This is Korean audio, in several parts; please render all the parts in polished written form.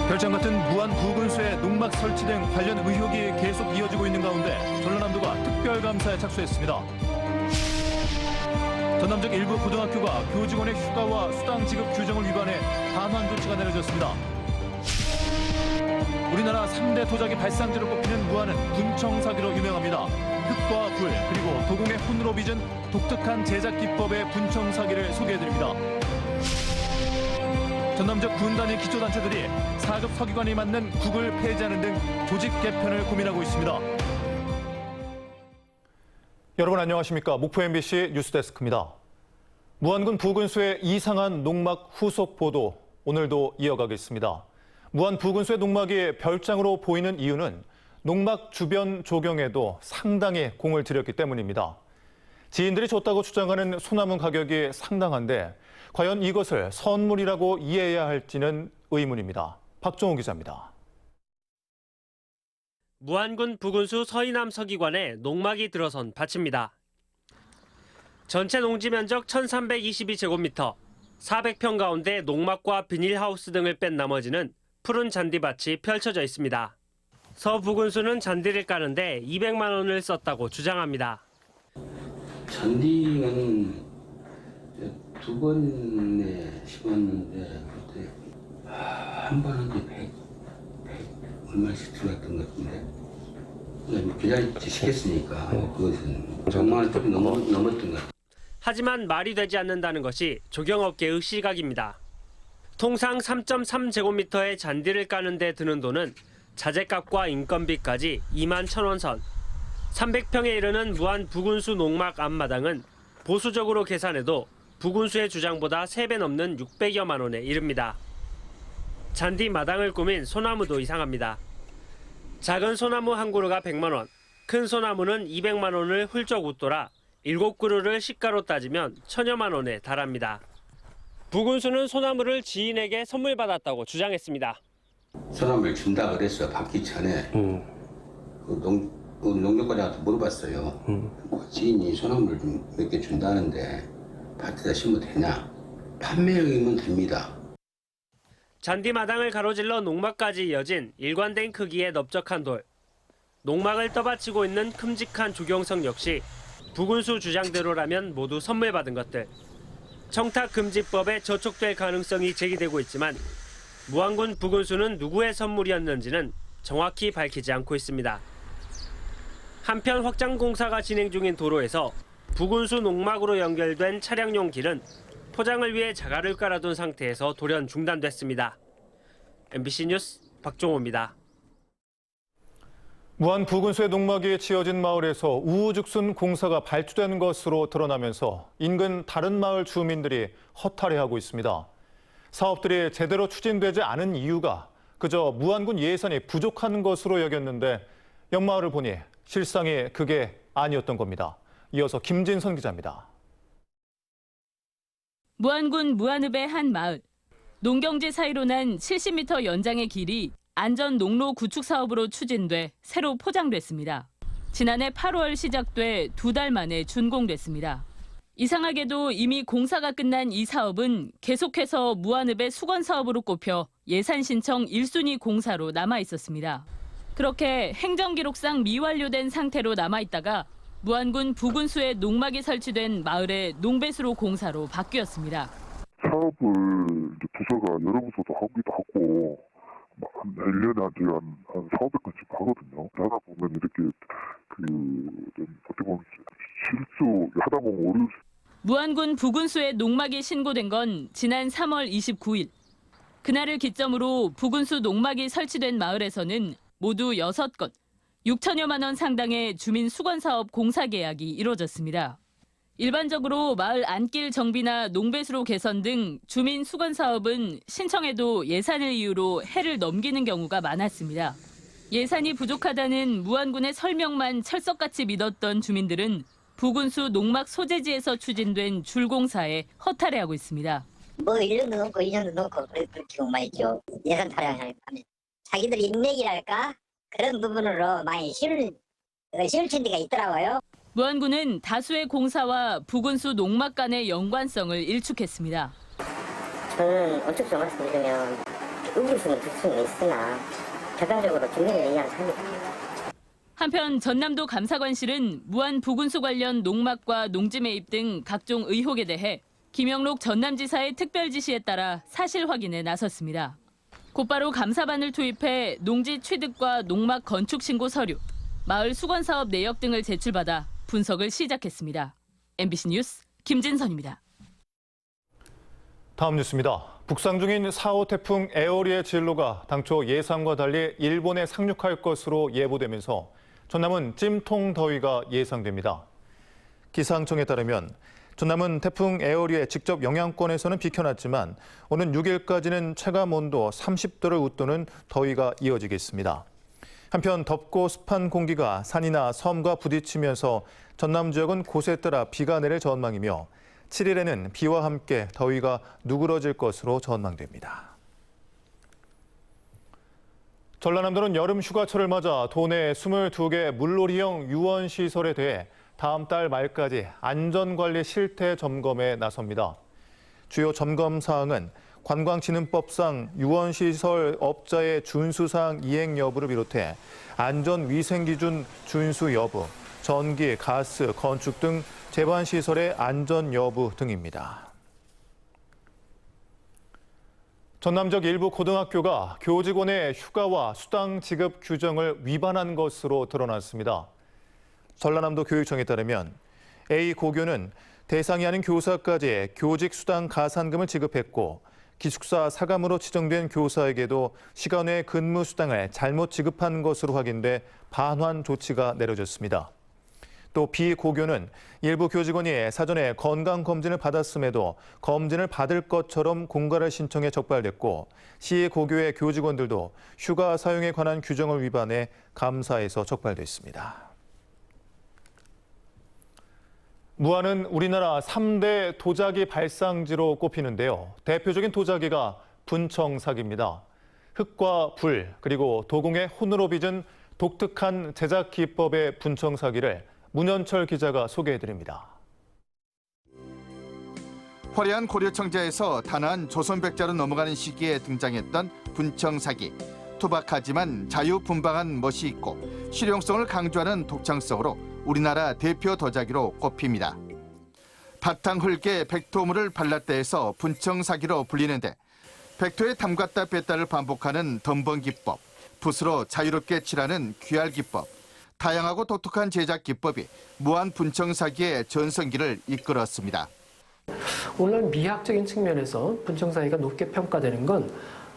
별장 같은 무안 부근수의 농막 설치 등 관련 의혹이 계속 이어지고 있는 가운데 전라남도가 특별감사에 착수했습니다. 전남적 일부 고등학교가 교직원의 휴가와 수당 지급 규정을 위반해 반환 조치가 내려졌습니다. 우리나라 3대 도자기 발상지로 꼽히는 무안은 분청 사기로 유명합니다. 흙과 불 그리고 도공의 혼으로 빚은 독특한 제작 기법의 분청 사기를 소개해드립니다. 전남적 군 단위 기초단체들이 4급 서기관이 맡는 국을 폐지하는 등 조직 개편을 고민하고 있습니다. 여러분 안녕하십니까? 목포 MBC 뉴스데스크입니다. 무안군 부근수의 이상한 농막 후속 보도 오늘도 이어가겠습니다. 무안 부근수의 농막이 별장으로 보이는 이유는 농막 주변 조경에도 상당히 공을 들였기 때문입니다. 지인들이 줬다고 주장하는 소나무 가격이 상당한데 과연 이것을 선물이라고 이해해야 할지는 의문입니다. 박종호 기자입니다. 무안군 부근수 서이남 서기관에 농막이 들어선 밭입니다. 전체 농지 면적 1322제곱미터, 400평 가운데 농막과 비닐하우스 등을 뺀 나머지는 푸른 잔디밭이 펼쳐져 있습니다. 서 부근수는 잔디를 까는데 200만 원을 썼다고 주장합니다. 잔디는 두 번에 심었는데 그때 한 번은 100 얼마씩 들어갔던 것 같은데 계좌이체 시켰으니까 그것은 정말 좀 넘었던 것 같아요. 하지만 말이 되지 않는다는 것이 조경업계의 시각입니다. 통상 3.3제곱미터의 잔디를 까는 데 드는 돈은 자재값과 인건비까지 2만 1,000원 선. 300평에 이르는 무안 부근수 농막 앞마당은 보수적으로 계산해도 부근수의 주장보다 3배 넘는 600여만 원에 이릅니다. 잔디 마당을 꾸민 소나무도 이상합니다. 작은 소나무 한 그루가 100만 원, 큰 소나무는 200만 원을 훌쩍 웃돌아 7그루를 시가로 따지면 1,000여만 원에 달합니다. 부근수는 소나무를 지인에게 선물 받았다고 주장했습니다. 소나무를 준다 그랬어. 받기 전에 농력과장한테 물어봤어요. 지인이 소나무를 좀 몇 개 준다는데 밭에다 심어도 되냐? 판매용이면 됩니다. 잔디 마당을 가로질러 농막까지 이어진 일관된 크기의 넓적한 돌. 농막을 떠받치고 있는 큼직한 조경석 역시 부근수 주장대로라면 모두 선물 받은 것들. 청탁금지법에 저촉될 가능성이 제기되고 있지만 무안군 부근수는 누구의 선물이었는지는 정확히 밝히지 않고 있습니다. 한편 확장 공사가 진행 중인 도로에서 부근수 농막으로 연결된 차량용 길은 포장을 위해 자갈을 깔아둔 상태에서 돌연 중단됐습니다. MBC 뉴스 박종호입니다. 무안 부근수의 농막이 지어진 마을에서 우후죽순 공사가 발주된 것으로 드러나면서 인근 다른 마을 주민들이 허탈해하고 있습니다. 사업들이 제대로 추진되지 않은 이유가 그저 무안군 예산이 부족한 것으로 여겼는데 옆마을을 보니 실상이 그게 아니었던 겁니다. 이어서 김진선 기자입니다. 무안군 무안읍의 한 마을. 농경지 사이로 난 70m 연장의 길이 안전 농로 구축 사업으로 추진돼 새로 포장됐습니다. 지난해 8월 시작돼 2달 만에 준공됐습니다. 이상하게도 이미 공사가 끝난 이 사업은 계속해서 무안읍의 수건 사업으로 꼽혀 예산 신청 1순위 공사로 남아 있었습니다. 그렇게 행정기록상 미완료된 상태로 남아있다가 무안군 부근수에 농막이 설치된 마을의 농배수로 공사로 바뀌었습니다. 사업을 이제 부서가 여러 부서도 하기도 하고 한 1년에 한 400건씩 하거든요. 하다 보면 이렇게 어떻게 보면 실수 하다 보면 오류. 무안군 부근수에 농막이 신고된 건 지난 3월 29일. 그날을 기점으로 부근수 농막이 설치된 마을에서는 모두 6건, 6천여만 원 상당의 주민 수건 사업 공사 계약이 이뤄졌습니다. 일반적으로 마을 안길 정비나 농배수로 개선 등 주민 수건 사업은 신청해도 예산을 이유로 해를 넘기는 경우가 많았습니다. 예산이 부족하다는 무안군의 설명만 철석같이 믿었던 주민들은 부근수 농막 소재지에서 추진된 줄공사에 허탈해하고 있습니다. 뭐 1년도 넘고 2년도 넘고 그렇게 많이 있죠. 예산 타령하면 자기들 인맥이랄까 그런 부분으로 많이 실을 데가 있더라고요. 무안군은 다수의 공사와 부근수 농막 간의 연관성을 일축했습니다. 저는 건축사 말씀드리면 우기수는 들 수는 있으나 객관적으로 중요한 이야기를 합니다. 한편 전남도 감사관실은 무안 부군수 관련 농막과 농지 매입 등 각종 의혹에 대해 김영록 전남지사의 특별 지시에 따라 사실 확인에 나섰습니다. 곧바로 감사반을 투입해 농지 취득과 농막 건축 신고 서류, 마을 수건 사업 내역 등을 제출받아 분석을 시작했습니다. MBC 뉴스 김진선입니다. 다음 뉴스입니다. 북상 중인 4호 태풍 에어리의 진로가 당초 예상과 달리 일본에 상륙할 것으로 예보되면서 전남은 찜통 더위가 예상됩니다. 기상청에 따르면 전남은 태풍 에어리의 직접 영향권에서는 비켜났지만 오는 6일까지는 체감 온도 30도를 웃도는 더위가 이어지겠습니다. 한편 덥고 습한 공기가 산이나 섬과 부딪히면서 전남 지역은 곳에 따라 비가 내릴 전망이며 7일에는 비와 함께 더위가 누그러질 것으로 전망됩니다. 전라남도는 여름 휴가철을 맞아 도내 22개 물놀이형 유원시설에 대해 다음 달 말까지 안전관리 실태 점검에 나섭니다. 주요 점검 사항은 관광진흥법상 유원시설 업자의 준수사항 이행 여부를 비롯해 안전위생기준 준수 여부, 전기, 가스, 건축 등 제반시설의 안전 여부 등입니다. 전남 지역 일부 고등학교가 교직원의 휴가와 수당 지급 규정을 위반한 것으로 드러났습니다. 전라남도 교육청에 따르면 A 고교는 대상이 아닌 교사까지 교직 수당 가산금을 지급했고 기숙사 사감으로 지정된 교사에게도 시간 외 근무 수당을 잘못 지급한 것으로 확인돼 반환 조치가 내려졌습니다. 또 B 고교는 일부 교직원이 사전에 건강검진을 받았음에도 검진을 받을 것처럼 공가를 신청해 적발됐고 C 고교의 교직원들도 휴가 사용에 관한 규정을 위반해 감사에서 적발됐습니다. 무안은 우리나라 3대 도자기 발상지로 꼽히는데요. 대표적인 도자기가 분청사기입니다. 흙과 불 그리고 도공의 혼으로 빚은 독특한 제작 기법의 분청사기를 문현철 기자가 소개해드립니다. 화려한 고려청자에서 단아한 조선백자로 넘어가는 시기에 등장했던 분청사기. 투박하지만 자유분방한 멋이 있고 실용성을 강조하는 독창성으로 우리나라 대표 도자기로 꼽힙니다. 바탕 흙에 백토물을 발랐다 해서 분청사기로 불리는데 백토에 담갔다 뺐다를 반복하는 덤벙기법, 붓으로 자유롭게 칠하는 귀활기법, 다양하고 독특한 제작 기법이 무한 분청사기의 전성기를 이끌었습니다. 오늘날 미학적인 측면에서 분청사기가 높게 평가되는 건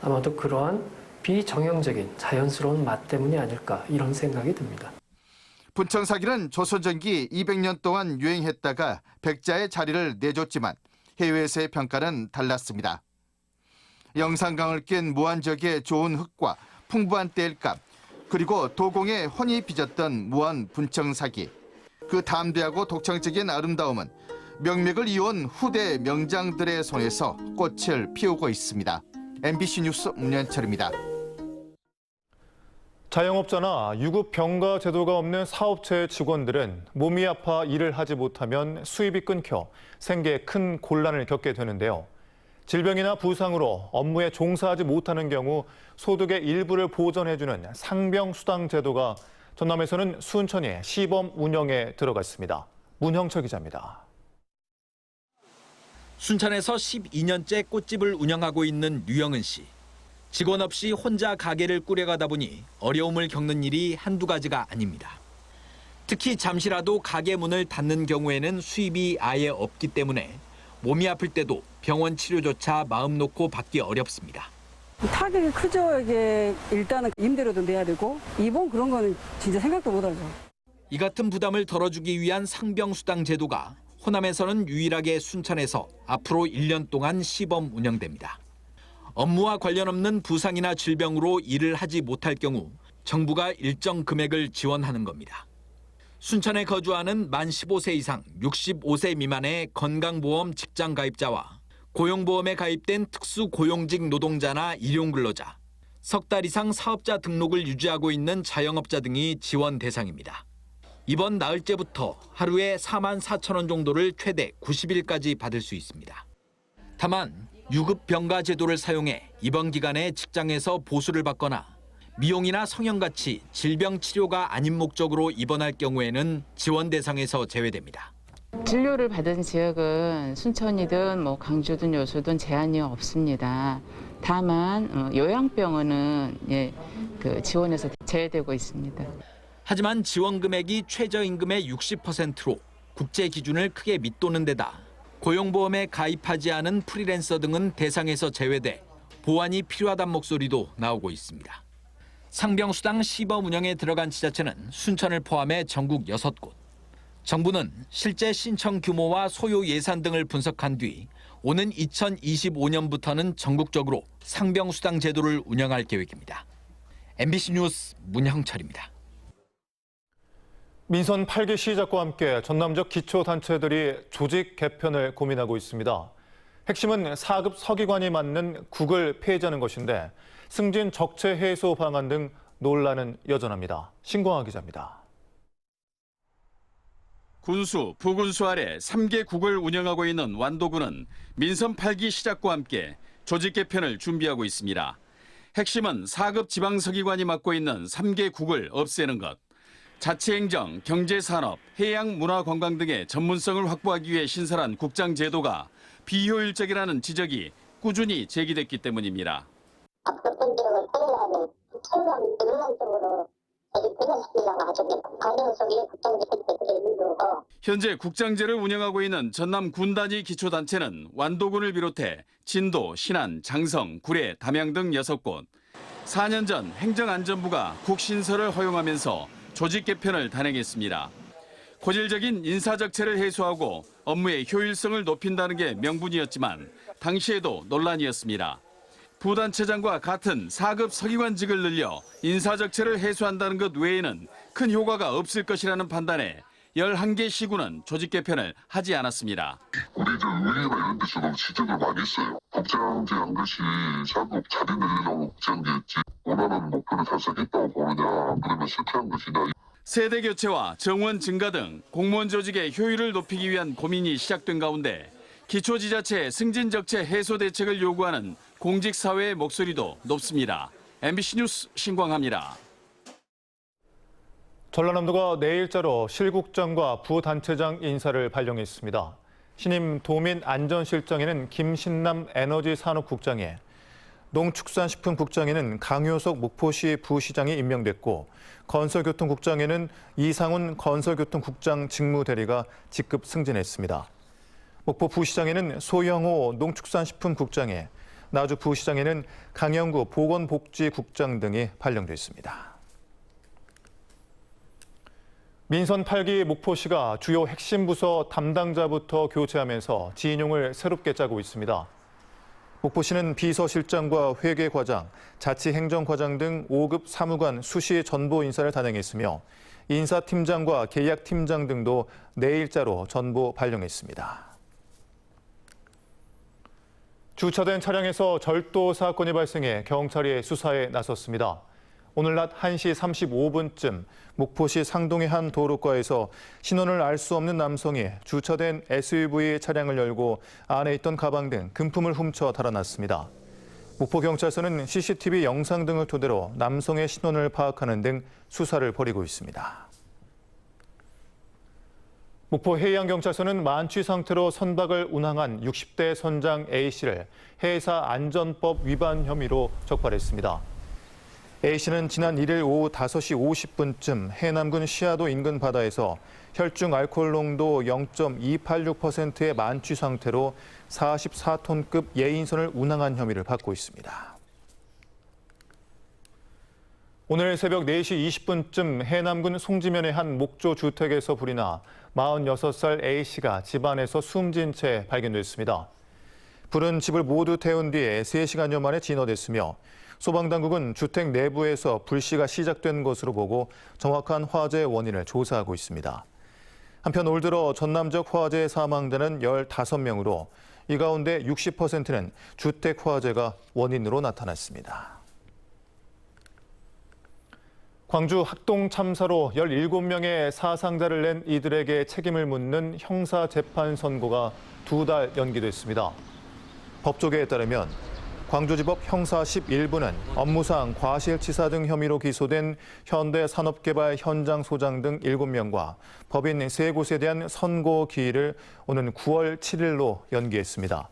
아마도 그러한 비정형적인 자연스러운 맛 때문이 아닐까 이런 생각이 듭니다. 분청사기는 조선 전기 200년 동안 유행했다가 백자의 자리를 내줬지만 해외에서의 평가는 달랐습니다. 영산강을 낀 무한적의 좋은 흙과 풍부한 땔감, 그리고 도공에 혼이 빚었던 무한 분청사기. 그 담대하고 독창적인 아름다움은 명맥을 이어온 후대 명장들의 손에서 꽃을 피우고 있습니다. MBC 뉴스 문현철입니다. 자영업자나 유급 병가 제도가 없는 사업체 직원들은 몸이 아파 일을 하지 못하면 수입이 끊겨 생계에 큰 곤란을 겪게 되는데요. 질병이나 부상으로 업무에 종사하지 못하는 경우 소득의 일부를 보전해주는 상병수당 제도가 전남에서는 순천히 시범 운영에 들어갔습니다. 문형철 기자입니다. 순천에서 12년째 꽃집을 운영하고 있는 류영은 씨. 직원 없이 혼자 가게를 꾸려가다 보니 어려움을 겪는 일이 한두 가지가 아닙니다. 특히 잠시라도 가게 문을 닫는 경우에는 수입이 아예 없기 때문에 몸이 아플 때도 병원 치료조차 마음 놓고 받기 어렵습니다. 타격이 크죠. 이게 일단은 임대료도 내야 되고 입원 그런 거는 진짜 생각도 못하죠. 이 같은 부담을 덜어주기 위한 상병수당 제도가 호남에서는 유일하게 순천에서 앞으로 1년 동안 시범 운영됩니다. 업무와 관련 없는 부상이나 질병으로 일을 하지 못할 경우 정부가 일정 금액을 지원하는 겁니다. 순천에 거주하는 만 15세 이상 65세 미만의 건강보험 직장 가입자와 고용보험에 가입된 특수고용직 노동자나 일용근로자, 석 달 이상 사업자 등록을 유지하고 있는 자영업자 등이 지원 대상입니다. 이번 나흘째부터 하루에 4만 4천 원 정도를 최대 90일까지 받을 수 있습니다. 다만 유급 병가 제도를 사용해 입원 기간에 직장에서 보수를 받거나 미용이나 성형같이 질병 치료가 아닌 목적으로 입원할 경우에는 지원 대상에서 제외됩니다. 진료를 받은 지역은 순천이든 광주든 여수든 제한이 없습니다. 다만 요양병원은 지원에서 제외되고 있습니다. 하지만 지원 금액이 최저임금의 60%로 국제 기준을 크게 밑도는 데다 고용보험에 가입하지 않은 프리랜서 등은 대상에서 제외돼 보완이 필요하다는 목소리도 나오고 있습니다. 상병수당 시범 운영에 들어간 지자체는 순천을 포함해 전국 6곳. 정부는 실제 신청 규모와 소요 예산 등을 분석한 뒤 오는 2025년부터는 전국적으로 상병수당 제도를 운영할 계획입니다. MBC 뉴스 문형철입니다. 민선 8기 시작과 함께 전남적 기초단체들이 조직 개편을 고민하고 있습니다. 핵심은 4급 서기관이 맡는 국을 폐지하는 것인데 승진 적체 해소 방안 등 논란은 여전합니다. 신광하 기자입니다. 군수, 부군수 아래 3개 국을 운영하고 있는 완도군은 민선 8기 시작과 함께 조직 개편을 준비하고 있습니다. 핵심은 4급 지방서기관이 맡고 있는 3개 국을 없애는 것. 자치행정, 경제산업, 해양, 문화관광 등의 전문성을 확보하기 위해 신설한 국장 제도가 비효율적이라는 지적이 꾸준히 제기됐기 때문입니다. 앞으로 본격을 폐지하는 최소한 능력적으로 조직분야시키려고 하죠. 과정 속에 국장제도들이 이루고 현재 국장제를 운영하고 있는 전남 군단위 기초단체는 완도군을 비롯해 진도, 신안, 장성, 구례, 담양 등 6곳. 4년 전 행정안전부가 국신설을 허용하면서 조직 개편을 단행했습니다. 고질적인 인사적체를 해소하고 업무의 효율성을 높인다는 게 명분이었지만 당시에도 논란이었습니다. 부단체장과 같은 4급 서기관직을 늘려 인사적체를 해소한다는 것 외에는 큰 효과가 없을 것이라는 판단에 11개 시군은 조직 개편을 하지 않았습니다. 우리들 의회나 이런 데서도 지적을 많이 했어요. 국장제 한 것이 4급 자리 늘리려고 국장제였지 원하는 목표를 달성했다고 보느냐 안 그러면 실패한 것이냐. 세대 교체와 정원 증가 등 공무원 조직의 효율을 높이기 위한 고민이 시작된 가운데 기초지자체 승진적체 해소 대책을 요구하는 공직사회의 목소리도 높습니다. MBC 뉴스 신광하입니다. 전라남도가 내일자로 실국장과 부단체장 인사를 발령했습니다. 신임 도민안전실장에는 김신남 에너지산업국장에, 농축산식품국장에는 강효석 목포시 부시장이 임명됐고 건설교통국장에는 이상훈 건설교통국장 직무대리가 직급 승진했습니다. 목포 부시장에는 소영호 농축산식품국장에, 나주 부시장에는 강영구 보건복지국장 등이 발령됐습니다. 민선 8기 목포시가 주요 핵심 부서 담당자부터 교체하면서 진용을 새롭게 짜고 있습니다. 목포시는 비서실장과 회계과장, 자치행정과장 등 5급 사무관 수시 전보 인사를 단행했으며 인사팀장과 계약팀장 등도 내일자로 전보 발령했습니다. 주차된 차량에서 절도 사건이 발생해 경찰이 수사에 나섰습니다. 오늘 낮 1시 35분쯤 목포시 상동의 한 도로가에서 신원을 알 수 없는 남성이 주차된 SUV 차량을 열고 안에 있던 가방 등 금품을 훔쳐 달아났습니다. 목포경찰서는 CCTV 영상 등을 토대로 남성의 신원을 파악하는 등 수사를 벌이고 있습니다. 목포 해양경찰서는 만취 상태로 선박을 운항한 60대 선장 A씨를 해사 안전법 위반 혐의로 적발했습니다. A씨는 지난 1일 오후 5시 50분쯤 해남군 시야도 인근 바다에서 혈중 알코올 농도 0.286%의 만취 상태로 44톤급 예인선을 운항한 혐의를 받고 있습니다. 오늘 새벽 4시 20분쯤 해남군 송지면의 한 목조 주택에서 불이 나 46살 A씨가 집안에서 숨진 채 발견됐습니다. 불은 집을 모두 태운 뒤에 3시간여 만에 진화됐으며 소방당국은 주택 내부에서 불씨가 시작된 것으로 보고 정확한 화재의 원인을 조사하고 있습니다. 한편 올 들어 전남적 화재에 사망자는 15명으로 이 가운데 60%는 주택 화재가 원인으로 나타났습니다. 광주 학동 참사로 17명의 사상자를 낸 이들에게 책임을 묻는 형사재판 선고가 2달 연기됐습니다. 법조계에 따르면 광주지법 형사 11부는 업무상 과실치사 등 혐의로 기소된 현대산업개발 현장소장 등 7명과 법인 3곳에 대한 선고 기일을 오는 9월 7일로 연기했습니다.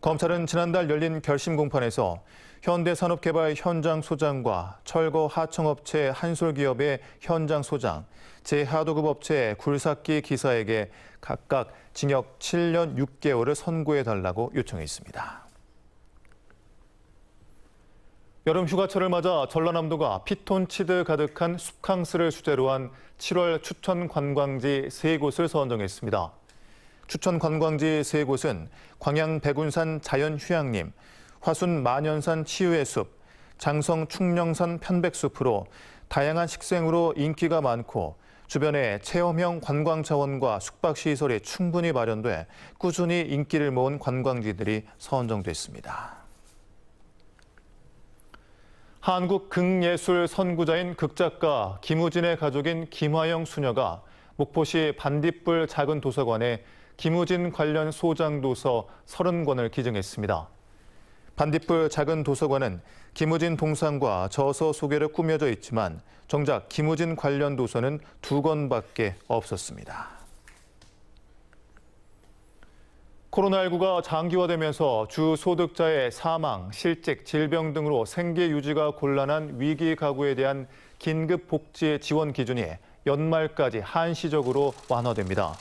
검찰은 지난달 열린 결심 공판에서 현대산업개발 현장소장과 철거 하청업체 한솔기업의 현장소장, 제하도급 업체 굴삭기 기사에게 각각 징역 7년 6개월을 선고해달라고 요청했습니다. 여름 휴가철을 맞아 전라남도가 피톤치드 가득한 숲캉스를 주제로 한 7월 추천 관광지 3곳을 선정했습니다. 추천 관광지 3곳은 광양 백운산 자연휴양림, 화순 만연산 치유의 숲, 장성 충령산 편백숲으로 다양한 식생으로 인기가 많고 주변에 체험형 관광차원과 숙박시설이 충분히 마련돼 꾸준히 인기를 모은 관광지들이 선정됐습니다. 한국 극예술 선구자인 극작가 김우진의 가족인 김화영 수녀가 목포시 반딧불 작은 도서관에 김우진 관련 소장 도서 30권을 기증했습니다. 반딧불 작은 도서관은 김우진 동상과 저서 소개로 꾸며져 있지만 정작 김우진 관련 도서는 2권밖에 없었습니다. 코로나19가 장기화되면서 주 소득자의 사망, 실직, 질병 등으로 생계 유지가 곤란한 위기 가구에 대한 긴급 복지 지원 기준이 연말까지 한시적으로 완화됩니다.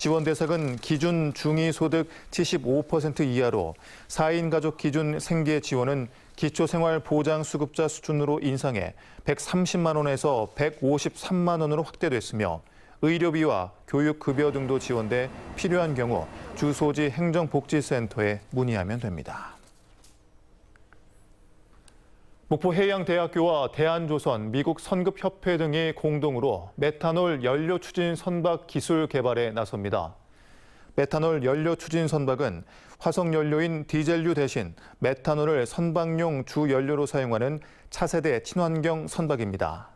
지원 대상은 기준 중위소득 75% 이하로 4인 가족 기준 생계 지원은 기초생활보장수급자 수준으로 인상해 130만 원에서 153만 원으로 확대됐으며 의료비와 교육급여 등도 지원돼 필요한 경우 주소지 행정복지센터에 문의하면 됩니다. 목포 해양대학교와 대한조선, 미국 선급협회 등이 공동으로 메탄올 연료 추진 선박 기술 개발에 나섭니다. 메탄올 연료 추진 선박은 화석연료인 디젤유 대신 메탄올을 선박용 주연료로 사용하는 차세대 친환경 선박입니다.